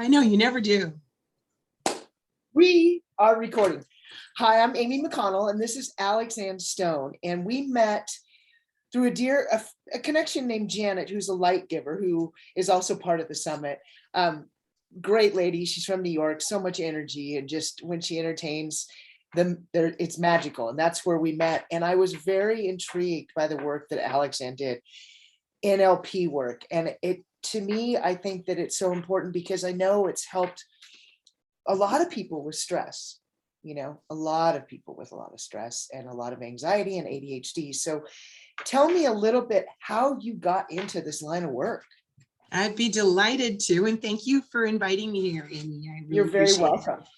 I know you never do. We are recording. Hi, I'm Amy McConnell, and this is Alexanne Stone. And we met through a connection named Janet, who's a light giver, who is also part of the summit. Great lady. She's from New York, so much energy. And just when she entertains them, it's magical. And that's where we met. And I was very intrigued by the work that Alexanne did, NLP work. And to me, I think that it's so important because I know it's helped a lot of people with stress, a lot of people with a lot of stress and a lot of anxiety and ADHD. So tell me a little bit how you got into this line of work. I'd be delighted to, and thank you for inviting me here, Amy. I really You're very welcome. it.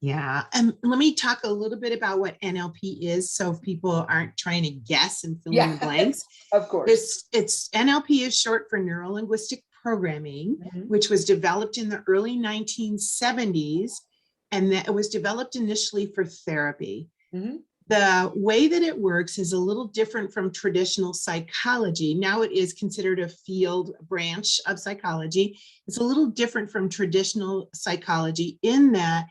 Yeah, let me talk a little bit about what NLP is, so if people aren't trying to guess and fill in the blanks. Of course. It's NLP is short for neuro-linguistic programming, which was developed in the early 1970s, and that it was developed initially for therapy. The way that it works is a little different from traditional psychology. Now it is considered a field branch of psychology. It's a little different from traditional psychology in that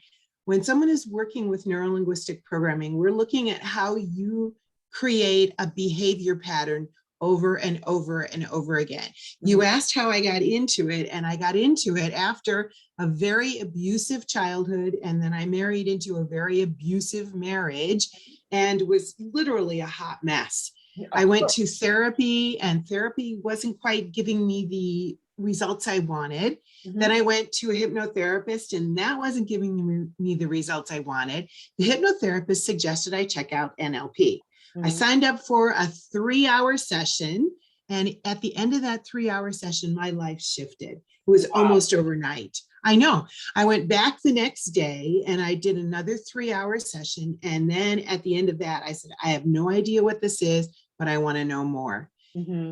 when someone is working with neuro-linguistic programming, we're looking at how you create a behavior pattern over and over and over again. You asked how I got into it, and I got into it after a very abusive childhood, and then I married into a very abusive marriage and was literally a hot mess. I went to therapy, and therapy wasn't quite giving me the results I wanted. Then I went to a hypnotherapist, and that wasn't giving me the results I wanted. The hypnotherapist suggested I check out NLP. I signed up for a 3-hour session, and at the end of that 3-hour session, my life shifted. It was almost overnight. I know. I went back the next day and I did another 3-hour session. And then at the end of that, I said, I have no idea what this is, but I want to know more.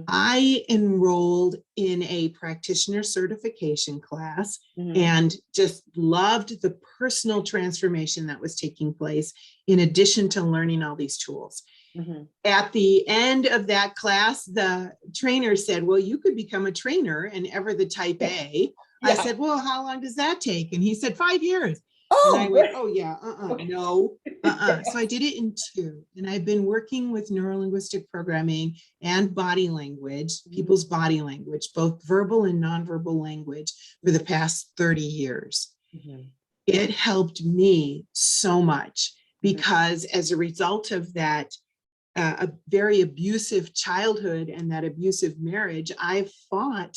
I enrolled in a practitioner certification class and just loved the personal transformation that was taking place in addition to learning all these tools. At the end of that class, the trainer said, well, you could become a trainer and ever the type A. I said, well, how long does that take? And he said, 5 years. And I went, oh yeah, no. So I did it in 2. And I've been working with neuro-linguistic programming and body language, people's body language, both verbal and nonverbal language for the past 30 years. It helped me so much because as a result of that, a very abusive childhood and that abusive marriage, I fought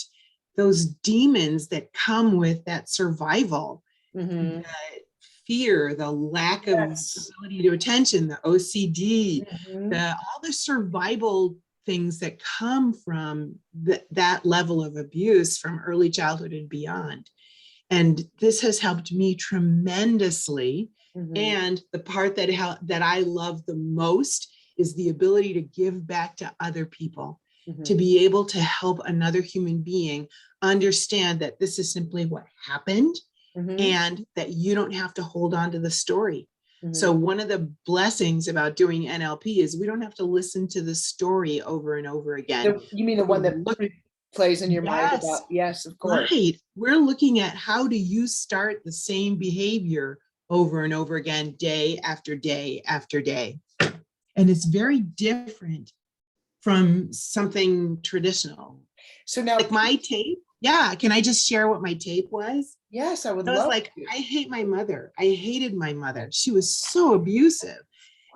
those demons that come with that survival, the fear, the lack of ability to attention, the OCD, all the survival things that come from that level of abuse from early childhood and beyond. And this has helped me tremendously. And the part that I love the most is the ability to give back to other people, to be able to help another human being understand that this is simply what happened and that you don't have to hold on to the story. So one of the blessings about doing NLP is we don't have to listen to the story over and over again. You mean the one that plays in your mind about, yes, of course. Right. We're looking at how do you start the same behavior over and over again, day after day after day. And it's very different from something traditional. So now, like my tape. Yeah. Can I just share what my tape was? Yes, I would love to. I hate my mother. I hated my mother. She was so abusive.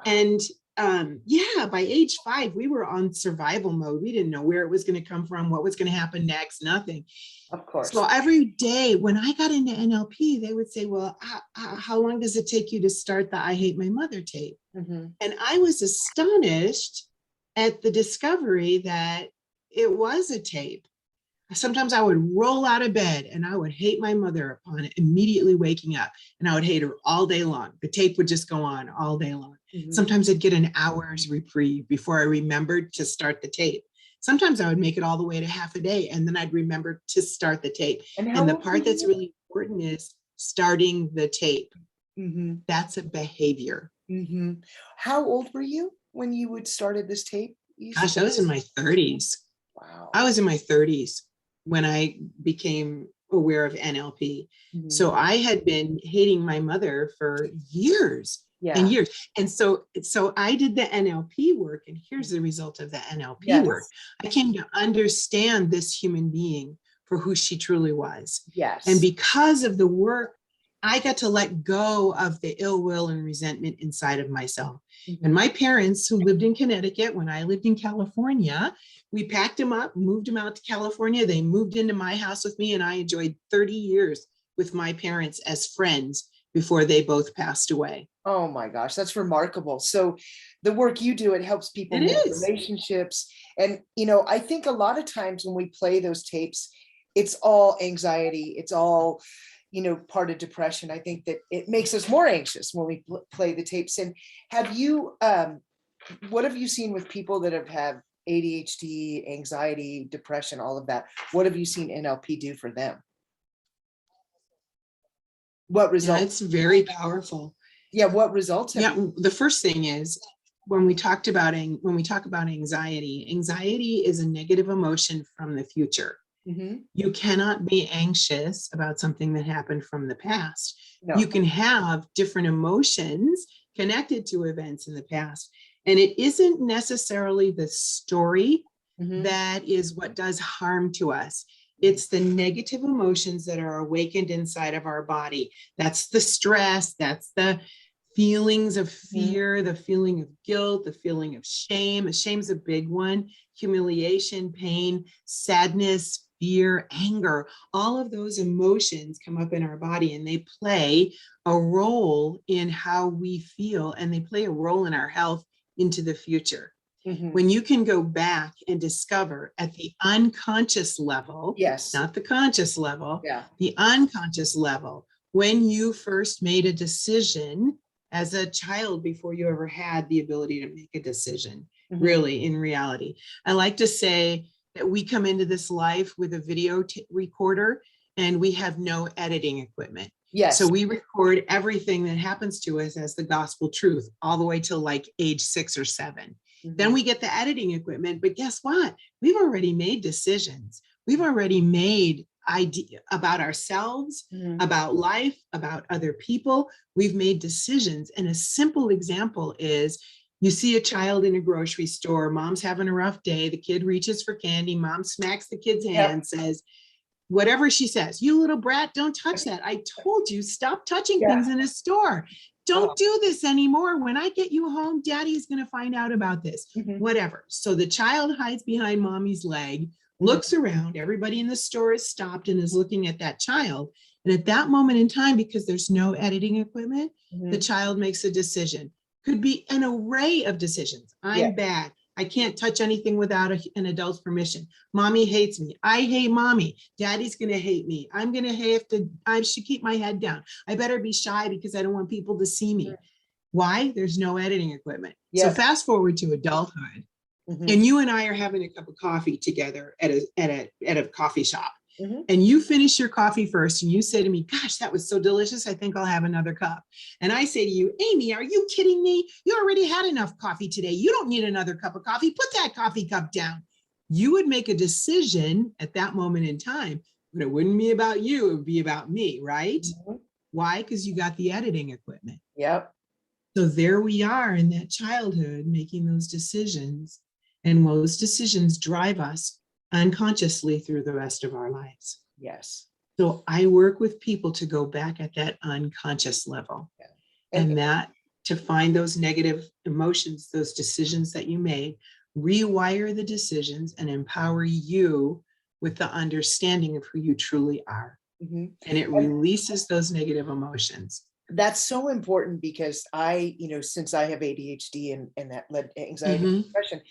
And by age 5, we were on survival mode. We didn't know where it was going to come from, what was going to happen next, nothing. Of course. So every day when I got into NLP, they would say, well, how long does it take you to start the I Hate My Mother tape? And I was astonished at the discovery that it was a tape. Sometimes I would roll out of bed and I would hate my mother upon immediately waking up, and I would hate her all day long. The tape would just go on all day long. Sometimes I'd get an hour's reprieve before I remembered to start the tape. Sometimes I would make it all the way to half a day, and then I'd remember to start the tape. And the part that's really important is starting the tape. That's a behavior. How old were you when you would started this tape? Gosh, I was in my 30s. Wow. I was in my 30s when I became aware of NLP. Mhm. So I had been hating my mother for years and Yeah. years. And so I did the NLP work, and here's the result of the NLP Yes. work. I came to understand this human being for who she truly was. Yes. And because of the work, I got to let go of the ill will and resentment inside of myself. Mhm. And my parents, who lived in Connecticut when I lived in California, we packed them up, moved them out to California. They moved into my house with me, and I enjoyed 30 years with my parents as friends before they both passed away. Oh my gosh, that's remarkable. So the work you do, it helps people It mend is. relationships. And, I think a lot of times when we play those tapes, it's all anxiety. It's all, part of depression. I think that it makes us more anxious when we play the tapes. And what have you seen with people that have had ADHD, anxiety, depression, all of that? What have you seen NLP do for them? What Yeah, results? it's very powerful. Yeah, what results have Yeah, the first thing is when we talk about anxiety, anxiety is a negative emotion from the future. Mhm. You cannot be anxious about something that happened from the past. You No. can have different emotions connected to events in the past. And it isn't necessarily the story Mhm. that is what does harm to us. It's the negative emotions that are awakened inside of our body. That's the stress, that's the feelings of fear, the feeling of guilt, the feeling of shame. Shame's a big one. Humiliation, pain, sadness, fear, anger, all of those emotions come up in our body, and they play a role in how we feel, and they play a role in our health into the future. Mhm. When you can go back and discover at the unconscious level, Yes. not the conscious level, Yeah. the unconscious level, when you first made a decision as a child before you ever had the ability to make a decision, Mhm. really, in reality. I like to say that we come into this life with a video recorder, and we have no editing equipment. Yes. So we record everything that happens to us as the gospel truth all the way till like age 6 or 7. Mhm. Then we get the editing equipment, but guess what? We've already made decisions. We've already made idea about ourselves, Mhm. about life, about other people. We've made decisions. And a simple example is you see a child in a grocery store, mom's having a rough day, the kid reaches for candy, mom smacks the kid's hand, says, whatever she says, you little brat, don't touch that. I told you, stop touching things in a store. Don't do this anymore. When I get you home, daddy's going to find out about this. Mhm. Whatever. So the child hides behind mommy's leg, looks around. Everybody in the store is stopped and is looking at that child. And at that moment in time, because there's no editing equipment, the child makes a decision. Could be an array of decisions. I'm bad. I can't touch anything without an adult's permission. Mommy hates me. I hate mommy. Daddy's going to hate me. I should keep my head down. I better be shy because I don't want people to see me. Why? There's no editing equipment. So fast forward to adulthood, and you and I are having a cup of coffee together at a coffee shop. And you finish your coffee first, and you say to me, gosh, that was so delicious. I think I'll have another cup. And I say to you, Amy, are you kidding me? You already had enough coffee today. You don't need another cup of coffee. Put that coffee cup down. You would make a decision at that moment in time, but it wouldn't be about you. It would be about me, right? Why? Because you got the editing equipment. Yep. So there we are in that childhood making those decisions. And those decisions drive us unconsciously through the rest of our lives. Yes. So I work with people to go back at that unconscious level, and that to find those negative emotions, those decisions that you made, rewire the decisions and empower you with the understanding of who you truly are. And it releases those negative emotions. That's so important because since I have ADHD and that led to anxiety and depression,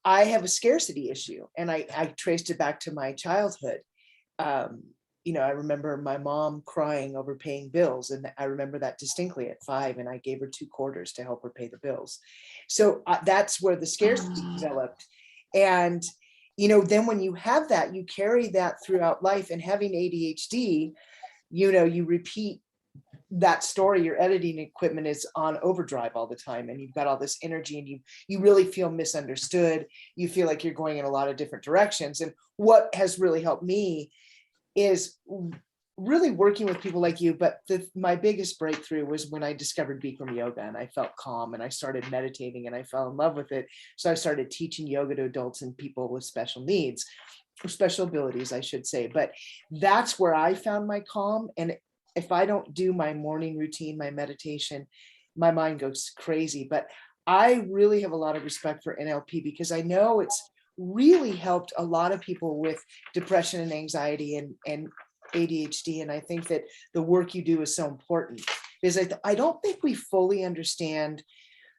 I have a scarcity issue, and I traced it back to my childhood. I remember my mom crying over paying bills, and I remember that distinctly at 5, and I gave her 2 quarters to help her pay the bills. So that's where the scarcity developed. And, then when you have that, you carry that throughout life, and having ADHD, you repeat that story. Your editing equipment is on overdrive all the time, and you've got all this energy, and you really feel misunderstood. You feel like you're going in a lot of different directions. And what has really helped me is really working with people like you, but my biggest breakthrough was when I discovered Bikram yoga, and I felt calm, and I started meditating, and I fell in love with it. So I started teaching yoga to adults and people with special needs, or special abilities, I should say. But that's where I found my calm. And if I don't do my morning routine, my meditation, my mind goes crazy. But I really have a lot of respect for NLP, because I know it's really helped a lot of people with depression and anxiety and ADHD. And I think that the work you do is so important, because I don't think we fully understand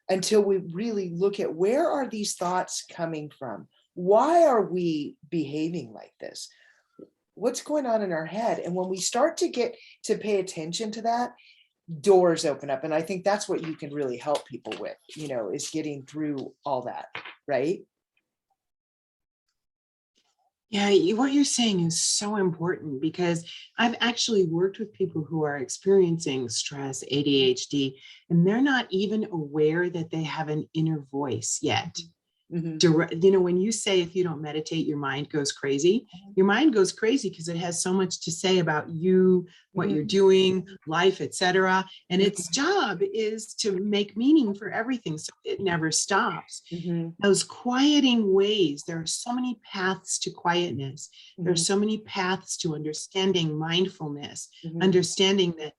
until we really look at, where are these thoughts coming from? Why are we behaving like this? What's going on in our head? And when we start to get to pay attention to that, doors open up. And I think that's what you can really help people with, is getting through all that, right? Yeah, what you're saying is so important, because I've actually worked with people who are experiencing stress, ADHD, and they're not even aware that they have an inner voice yet. When you say, if you don't meditate, your mind goes crazy, because it has so much to say about you, what you're doing, life, etc. And its job is to make meaning for everything, so it never stops. Those quieting ways, there are so many paths to quietness. There are so many paths to understanding mindfulness, understanding that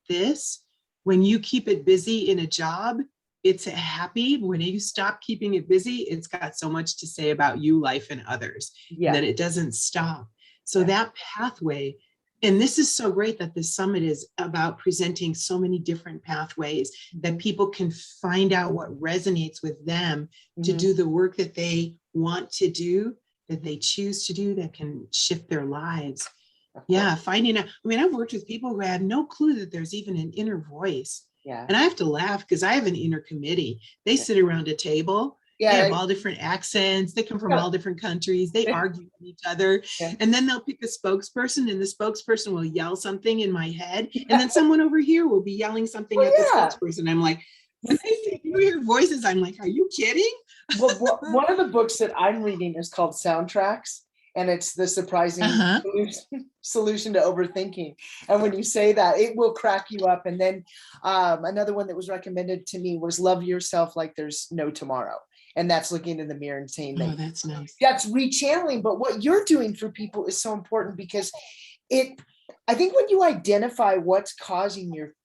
when you keep it busy in a job, it's happy. When you stop keeping it busy, it's got so much to say about you, life, and others, that it doesn't stop. So that pathway, and this is so great that this summit is about presenting so many different pathways that people can find out what resonates with them to do the work that they want to do, that they choose to do, that can shift their lives. Yeah, finding out. I mean, I've worked with people who had no clue that there's even an inner voice. And I have to laugh, because I have an inner committee. They sit around a table. They have all different accents. They come from all different countries. They argue with each other. And then they'll pick a spokesperson, and the spokesperson will yell something in my head. And then someone over here will be yelling something at the spokesperson. I'm like, when they say, you hear voices, I'm like, are you kidding? Well, one of the books that I'm reading is called Soundtracks. And it's the surprising solution to overthinking. And when you say that, it will crack you up. And then another one that was recommended to me was Love Yourself Like There's No Tomorrow. And that's looking in the mirror and saying, oh, that's nice. That's rechanneling. But what you're doing for people is so important, because I think when you identify what's causing your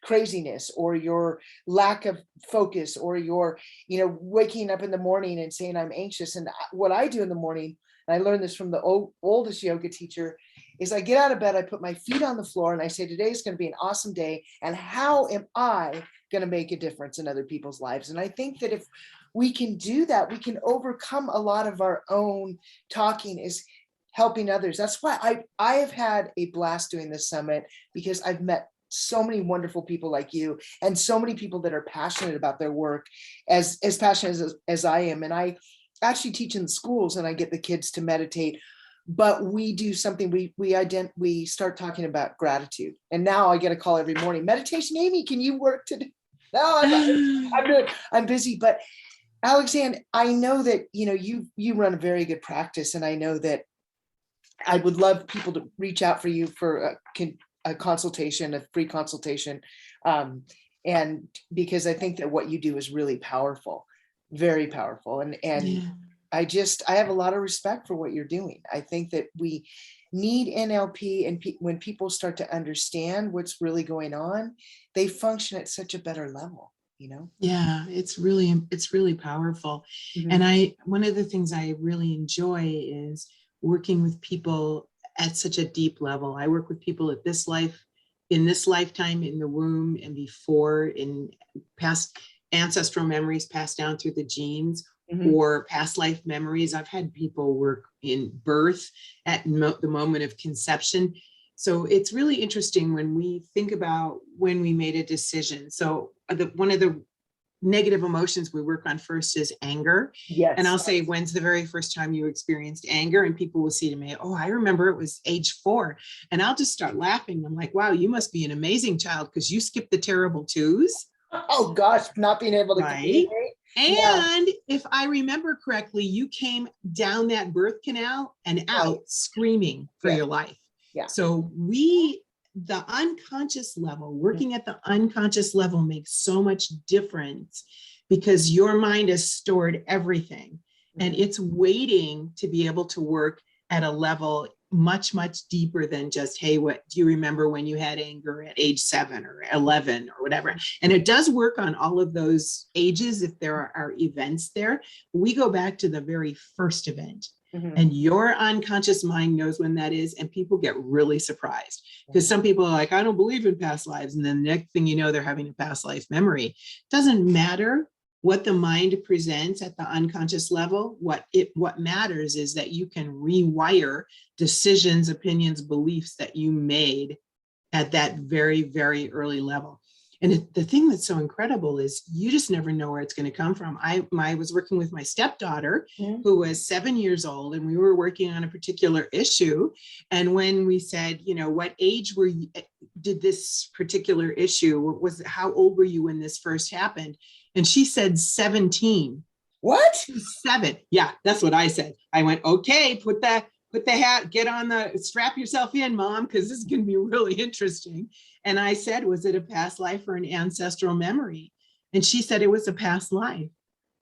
craziness, or your lack of focus, or your, waking up in the morning and saying, I'm anxious. And what I do in the morning, and I learned this from the oldest yoga teacher, is I get out of bed, I put my feet on the floor, and I say, today is going to be an awesome day. And how am I going to make a difference in other people's lives? And I think that if we can do that, we can overcome a lot of our own talking is helping others. That's why I have had a blast doing this summit, because I've met so many wonderful people like you, and so many people that are passionate about their work, as passionate as I am. And I actually teach in schools, and I get the kids to meditate, but we do something, we start talking about gratitude. And now I get a call every morning, meditation, Amy, can you work today? No, I'm busy. But Alexanne, I know that, you run a very good practice, and I know that I would love people to reach out for you for a consultation, a free consultation. And because I think that what you do is really powerful, very powerful. And I have a lot of respect for what you're doing. I think that we need NLP, and when people start to understand what's really going on, they function at such a better level, Yeah, it's really powerful. And one of the things I really enjoy is working with people at such a deep level. I work with people at this life, in this lifetime, in the womb, and before, in past ancestral memories passed down through the genes, or past life memories. I've had people work in birth, at the moment of conception. So it's really interesting when we think about when we made a decision. So one of the negative emotions we work on first is anger. Yes. And I'll say, when's the very first time you experienced anger? And people will say to me, oh, I remember it was age 4. And I'll just start laughing. I'm like, wow, you must be an amazing child, because you skipped the terrible 2s. Oh gosh, not being able to communicate. And if I remember correctly, you came down that birth canal and out screaming for your life. Yeah. So we the unconscious level, working at the unconscious level makes so much difference because your mind has stored everything and it's waiting to be able to work at a level much, much deeper than just, hey, what do you remember when you had anger at age 7 or 11 or whatever? And it does work on all of those ages if there are events there. We go back to the very first event. And your unconscious mind knows when that is, and people get really surprised because some people are like, I don't believe in past lives. And then the next thing you know, they're having a past life memory. It doesn't matter what the mind presents at the unconscious level. What matters is that you can rewire decisions, opinions, beliefs that you made at that very, very early level. And the thing that's so incredible is you just never know where it's going to come from. I was working with my stepdaughter who was 7 years old, and we were working on a particular issue. And when we said, you know, what age did this particular issue, how old were you when this first happened? And she said 17. What? 7. Yeah, that's what I said. I went, okay, put the hat, strap yourself in, Mom, because this is going to be really interesting. And I said, was it a past life or an ancestral memory? And she said it was a past life.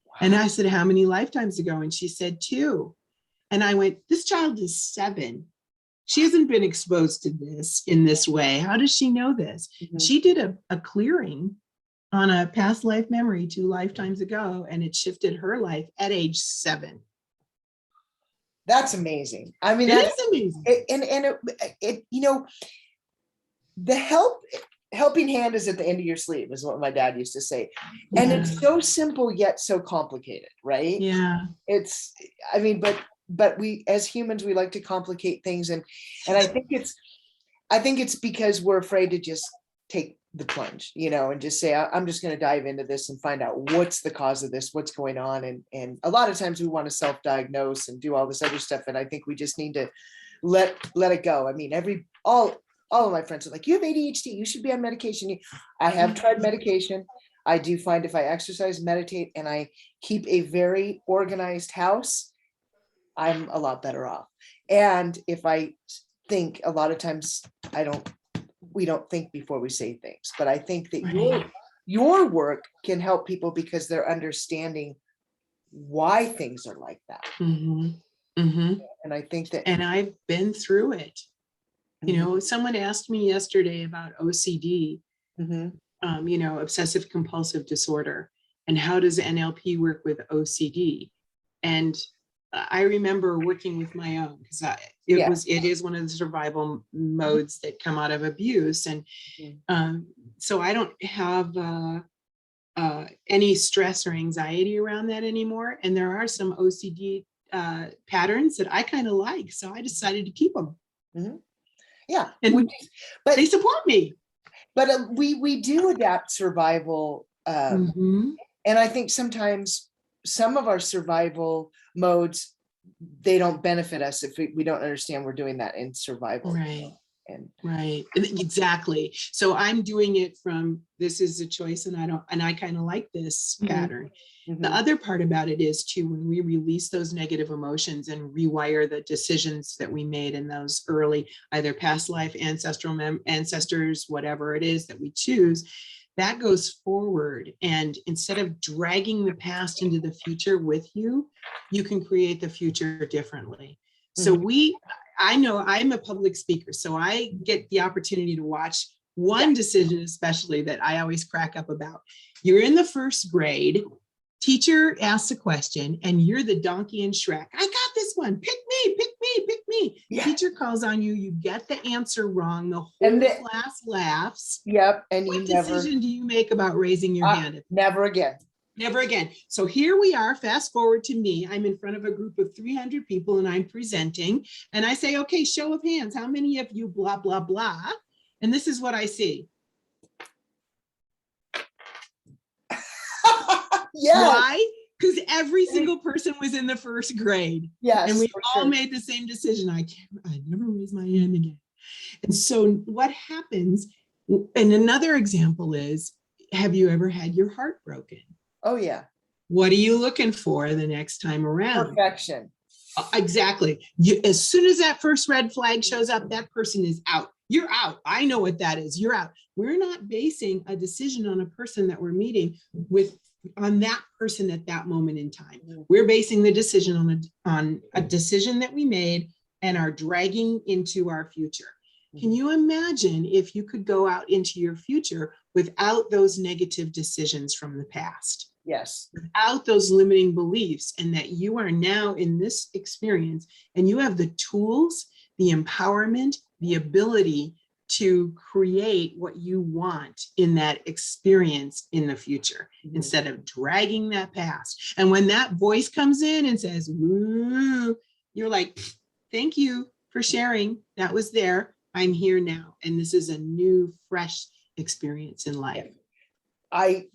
Wow. And I said, how many lifetimes ago? And she said 2. And I went, this child is 7. She hasn't been exposed to this in this way. How does she know this? She did a clearing on a past life memory 2 lifetimes ago, and it shifted her life at age 7. That's amazing. I mean, it is amazing. It you know, the helping hand is at the end of your sleeve is what my dad used to say. And it's so simple yet so complicated, right? Yeah. I mean, but we as humans, we like to complicate things. And I think it's because we're afraid to just take the plunge, you know, and just say, I'm just going to dive into this and find out what's the cause of this, what's going on. And a lot of times we want to self-diagnose and do all this other stuff. And I think we just need to let it go. I mean, all of my friends are like, you have ADHD, you should be on medication. I have tried medication. I do find if I exercise, meditate, and I keep a very organized house, I'm a lot better off. And if I think, a lot of times we don't think before we say things, but I think that your work can help people because they're understanding why things are like that. And I think that, and I've been through it. You know, someone asked me yesterday about OCD, you know, obsessive compulsive disorder, and how does NLP work with OCD? And I remember working with my own because it is one of the survival modes that come out of abuse. And so I don't have any stress or anxiety around that anymore. And there are some OCD patterns that I kind of like. So I decided to keep them. Yeah. And but they support me. But we do adapt survival. And I think sometimes some of our survival modes, they don't benefit us if we don't understand we're doing that in survival. Right. Exactly. So I'm doing it from, this is a choice and I kind of like this pattern. The other part about it is too, when we release those negative emotions and rewire the decisions that we made in those early, either past life, ancestors, whatever it is that we choose, that goes forward. And instead of dragging the past into the future with you, you can create the future differently. So I know I'm a public speaker, so I get the opportunity to watch one decision, especially that I always crack up about. You're in the first grade, teacher asks a question, and you're the donkey in Shrek. I got this one. Pick me, pick me, pick me. Yeah. Teacher calls on you. You get the answer wrong. The whole class laughs. Yep. And what decision do you make about raising your hand? Never again. Never again. So here we are, fast forward to me. I'm in front of a group of 300 people and I'm presenting. And I say, okay, show of hands. How many of you blah, blah, blah? And this is what I see. Why? Because every single person was in the first grade. Yes. And we all made the same decision. I never raise my hand again. And so what happens, and another example is, have you ever had your heart broken? Oh, yeah. What are you looking for the next time around? Perfection. Exactly. As soon as that first red flag shows up, that person is out. you're out. I know what that is. You're out. We're not basing a decision on a person that we're meeting with on that person at that moment in time. We're basing the decision on a decision that we made and are dragging into our future. Can you imagine if you could go out into your future without those negative decisions from the past? Yes. Without those limiting beliefs, and that you are now in this experience and you have the tools, the empowerment, the ability to create what you want in that experience in the future, instead of dragging that past. And when that voice comes in and says, "Ooh," you're like, thank you for sharing. That was there. I'm here now. And this is a new, fresh experience in life. It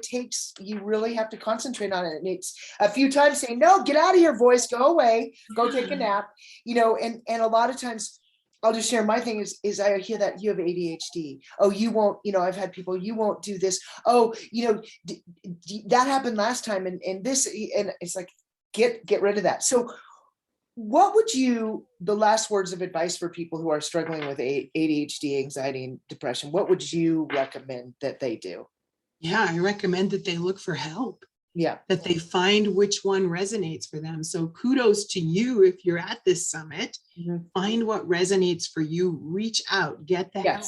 takes, you really have to concentrate on it. And it's a few times saying, no, get out of here, voice, go away, go take a nap, and a lot of times I'll just share my thing is I hear that you have ADHD. Oh, you won't, I've had people, you won't do this. Oh, that happened last time and this, and it's like, get rid of that. So what would the last words of advice for people who are struggling with ADHD, anxiety, and depression, what would you recommend that they do? Yeah, I recommend that they look for help. Yeah. That they find which one resonates for them. So kudos to you if you're at this summit. Find what resonates for you, reach out, get the help.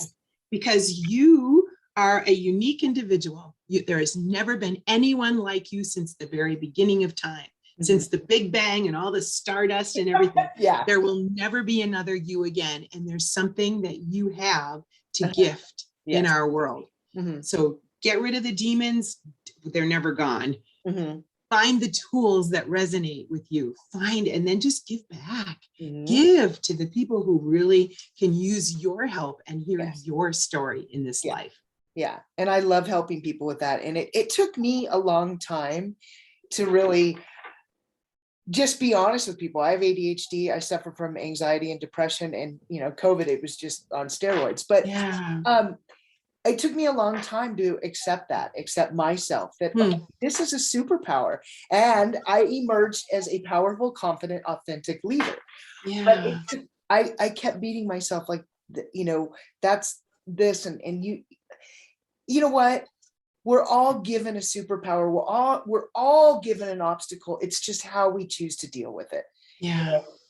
Because you are a unique individual. There has never been anyone like you since the very beginning of time. Since the Big Bang and all the stardust and everything, there will never be another you again. And there's something that you have to gift in our world. So get rid of the demons. They're never gone. Find the tools that resonate with you. And then just give back. Give to the people who really can use your help and hear your story in this life. Yeah. And I love helping people with that. And it took me a long time to really just be honest with people. I have ADHD. I suffer from anxiety and depression, and COVID, it was just on steroids. But it took me a long time to accept myself, that this is a superpower. And I emerged as a powerful, confident, authentic leader. But I kept beating myself like, that's this. And you know what? We're all given a superpower. We're all given an obstacle. It's just how we choose to deal with it.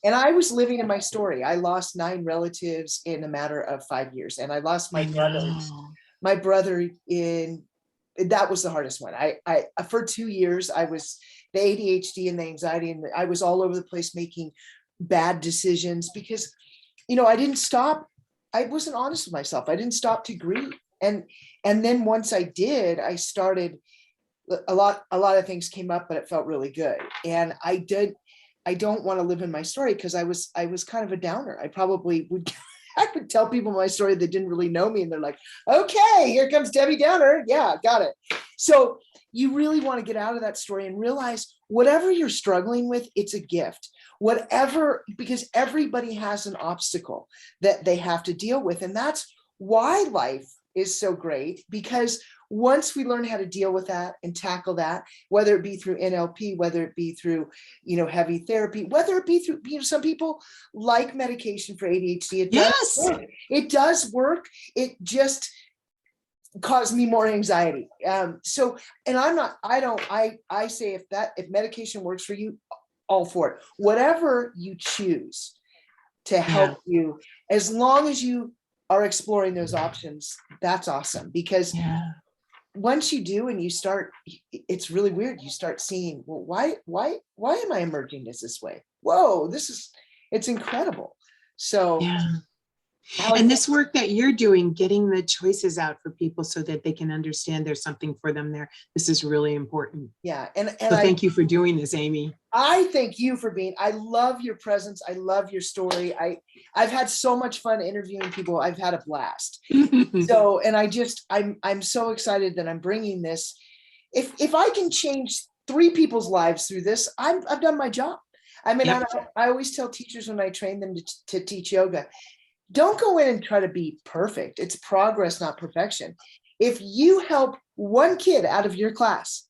And I was living in my story. I lost 9 relatives in a matter of 5 years. And I lost my brothers. My brother that was the hardest one. I for 2 years, I was the ADHD and the anxiety, and I was all over the place making bad decisions because, I didn't stop. I wasn't honest with myself. I didn't stop to grieve. And then once I did, I started, a lot of things came up, but it felt really good. And I don't want to live in my story because I was kind of a downer. I probably would, I would tell people my story that didn't really know me, and they're like, okay, here comes Debbie Downer. Yeah, got it. So you really want to get out of that story and realize whatever you're struggling with, it's a gift. Because everybody has an obstacle that they have to deal with. And that's why life is so great, because once we learn how to deal with that and tackle that, whether it be through NLP, whether it be through, heavy therapy, whether it be through, some people like medication for ADHD. It does work. It just caused me more anxiety. And I say if medication works for you, all for it. Whatever you choose to help you, as long as you are exploring those options, that's awesome. Because once you do, and you start, it's really weird. You start seeing, well, why am I emerging as this way? Whoa, it's incredible. So and this work that you're doing, getting the choices out for people so that they can understand there's something for them there. This is really important. And so thank you for doing this, Amy. I thank you for I love your presence. I love your story. I've had so much fun interviewing people. I've had a blast. So, and I'm so excited that I'm bringing this. If I can change 3 people's lives through this, I've done my job. I mean, I always tell teachers when I train them to teach yoga, don't go in and try to be perfect. It's progress, not perfection. If you help one kid out of your class,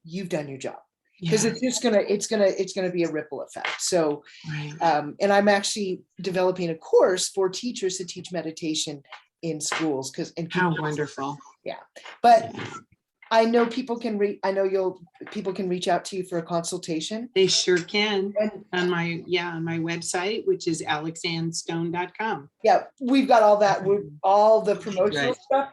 you've done your job. because Yeah. it's gonna be a ripple effect. So, Right. and I'm actually developing a course for teachers to teach meditation in schools How wonderful. yeah. But Yeah. I know people can people can reach out to you for a consultation. They sure can And on my website, which is alexannestone.com. yeah, we've got all that. All the promotional Right. stuff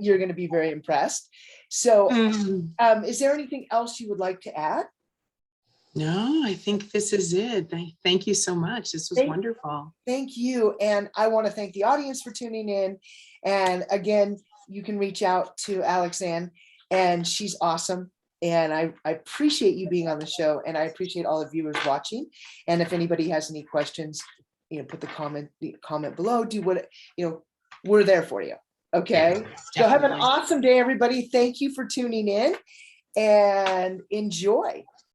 you're gonna be very impressed. So, Mm. is there anything else you would like to add? No, I think this is it. Thank you so much. This was wonderful. Thank you. And I want to thank the audience for tuning in. And again, you can reach out to Alexanne, and she's awesome. And I appreciate you being on the show, and I appreciate all the viewers watching. And if anybody has any questions, put the comment below. Do what, we're there for you. Okay. So have an Definitely. awesome day, everybody. Thank you for tuning in and enjoy.